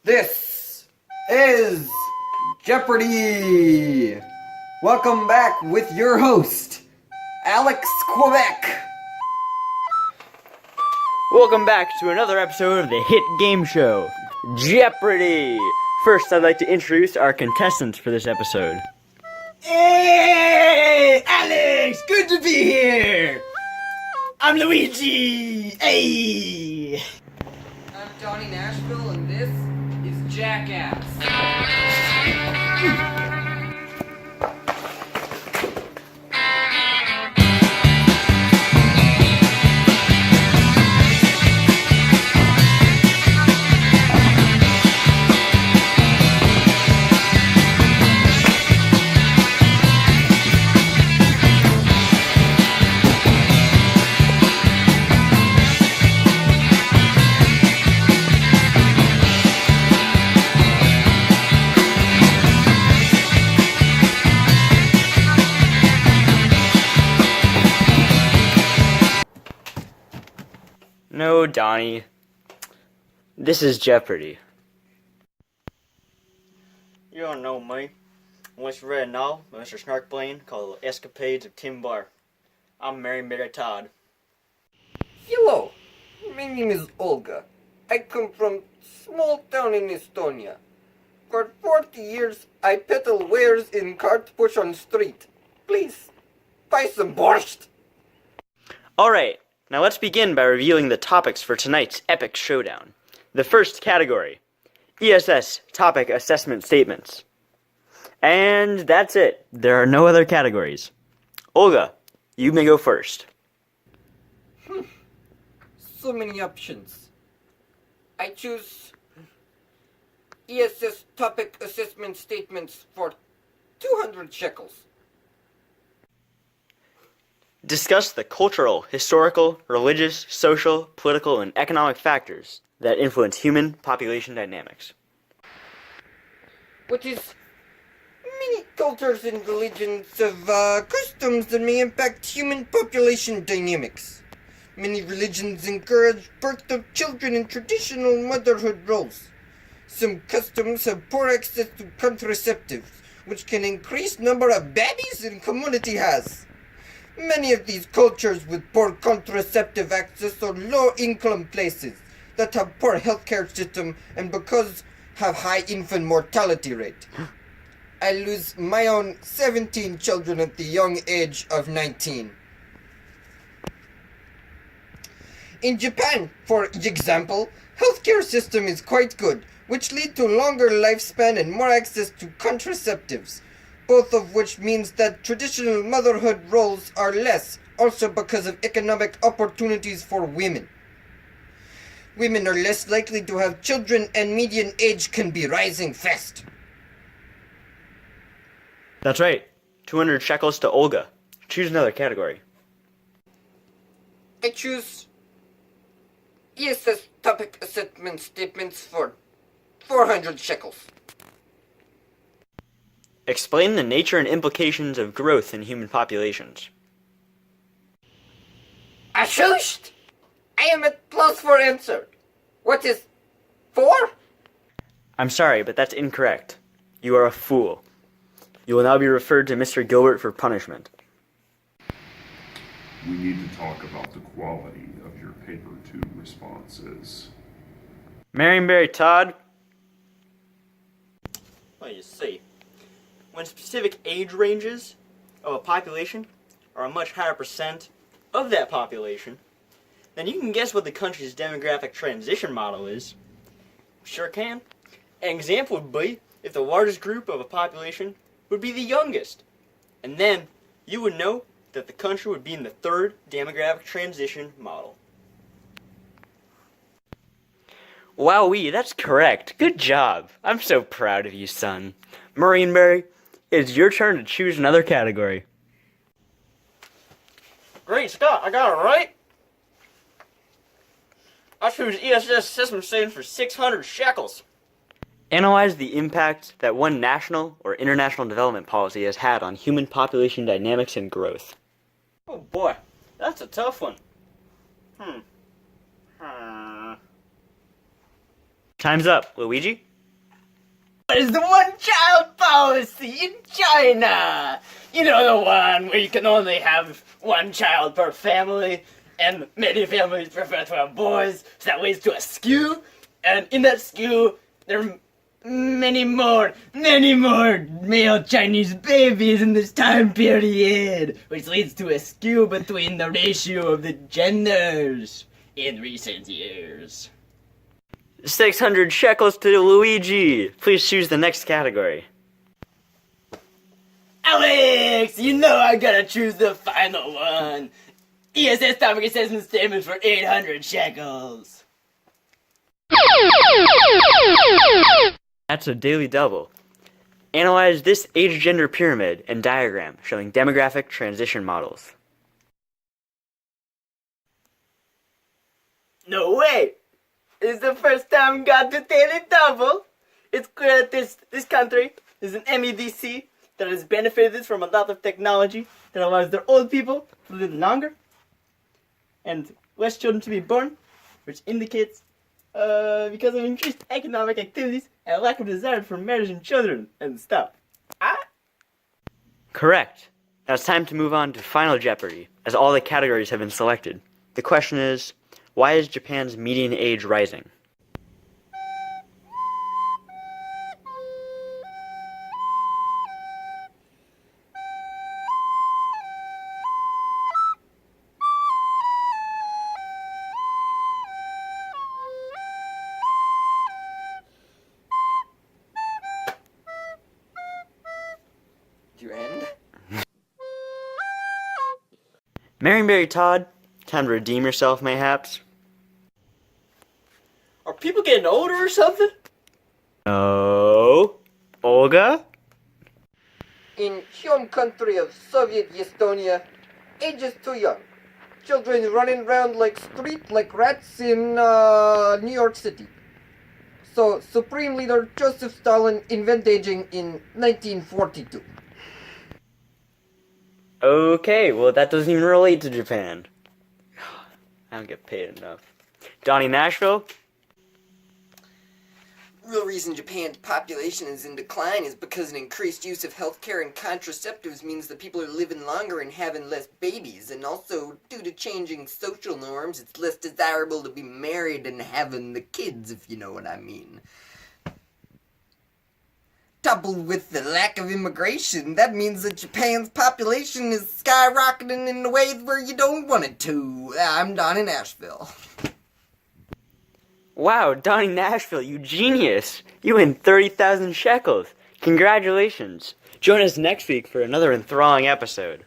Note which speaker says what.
Speaker 1: This is Jeopardy! Welcome back with your host, Alex Quebec.
Speaker 2: Welcome back to another episode of the hit game show, Jeopardy! First, I'd like to introduce our contestants for this episode.
Speaker 3: Hey, Alex! Good to be here! I'm Luigi! Hey!
Speaker 1: I'm Johnny Nashville, and this is Jackass.
Speaker 2: No, Donnie. This is Jeopardy. You don't know me. Unless you read a novel by Mr. Snarkblaine called The Escapades of Tim Barr. I'm Mary Todd.
Speaker 4: Hello, my name is Olga. I come from small town in Estonia. For 40 years, I peddle wares in cart push on street. Please, buy some borscht.
Speaker 2: Alright, now let's begin by revealing the topics for tonight's epic showdown. The first category, ESS Topic Assessment Statements. And that's it. There are no other categories. Olga, you may go first.
Speaker 4: So many options. I choose ESS topic assessment statements for 200 shekels.
Speaker 2: Discuss the cultural, historical, religious, social, political, and economic factors that influence human population dynamics.
Speaker 4: Which is, many cultures and religions have customs that may impact human population dynamics. Many religions encourage birth of children in traditional motherhood roles. Some customs have poor access to contraceptives, which can increase number of babies in community has. Many of these cultures with poor contraceptive access are low-income places that have poor healthcare system and because have high infant mortality rate. I lose my own 17 children at the young age of 19. In Japan, for example, healthcare system is quite good, which lead to longer lifespan and more access to contraceptives, both of which means that traditional motherhood roles are less, also because of economic opportunities for women. Women are less likely to have children and median age can be rising fast.
Speaker 2: That's right. 200 shekels to Olga. Choose another category.
Speaker 4: I choose ESS topic assessment statements for 400 shekels.
Speaker 2: Explain the nature and implications of growth in human populations.
Speaker 4: Ashushed! I am at plus for answer. What is 4?
Speaker 2: I'm sorry, but that's incorrect. You are a fool. You will now be referred to Mr. Gilbert for punishment.
Speaker 5: We need to talk about the quality of your paper 2 responses.
Speaker 2: Mary Todd. Well, you see, when specific age ranges of a population are a much higher percent of that population, then you can guess what the country's demographic transition model is. Sure can. An example would be if the largest group of a population would be the youngest. And then you would know that the country would be in the third demographic transition model. Wowee, that's correct. Good job. I'm so proud of you, son. Marineberry, it's your turn to choose another category. Great, Scott, I got it right. I choose ESS system statement for 600 shekels. Analyze the impact that one national or international development policy has had on human population dynamics and growth. Oh boy, that's a tough one. Time's up, Luigi.
Speaker 3: What is the one-child policy in China? You know, the one where you can only have one child per family, and many families prefer to have boys, so that leads to a skew, and in that skew, there are many more male Chinese babies in this time period, which leads to a skew between the ratio of the genders in recent years.
Speaker 2: 600 shekels to Luigi. Please choose the next category.
Speaker 3: Alex, you know I gotta choose the final one. ESS topic assessment statement for 800 shekels.
Speaker 2: That's a daily double. Analyze this age-gender pyramid and diagram showing demographic transition models.
Speaker 3: No way! It's the first time got the daily double. It's clear that this country is an MEDC that has benefited from a lot of technology that allows their old people to live longer and less children to be born, which indicates because of increased economic activities and a lack of desire for marriage and children and stuff.
Speaker 2: Correct. Now it's time to move on to Final Jeopardy, as all the categories have been selected. The question is, why is Japan's median age rising?
Speaker 1: Did you end?
Speaker 2: Marionberry Todd, time to redeem yourself, mayhaps?
Speaker 3: Are people getting older or something?
Speaker 2: No. Olga?
Speaker 4: In home country of Soviet Estonia, age is too young. Children running around like rats in New York City. So, Supreme Leader Joseph Stalin invented aging in 1942.
Speaker 2: Okay, well that doesn't even relate to Japan. I don't get paid enough. Donnie Nashville?
Speaker 1: Real reason Japan's population is in decline is because an increased use of healthcare and contraceptives means that people are living longer and having less babies, and also due to changing social norms, it's less desirable to be married and having the kids, if you know what I mean. Coupled with the lack of immigration, that means that Japan's population is skyrocketing in ways where you don't want it to. I'm Donnie Nashville.
Speaker 2: Wow, Donnie Nashville, you genius! You win 30,000 shekels. Congratulations. Join us next week for another enthralling episode.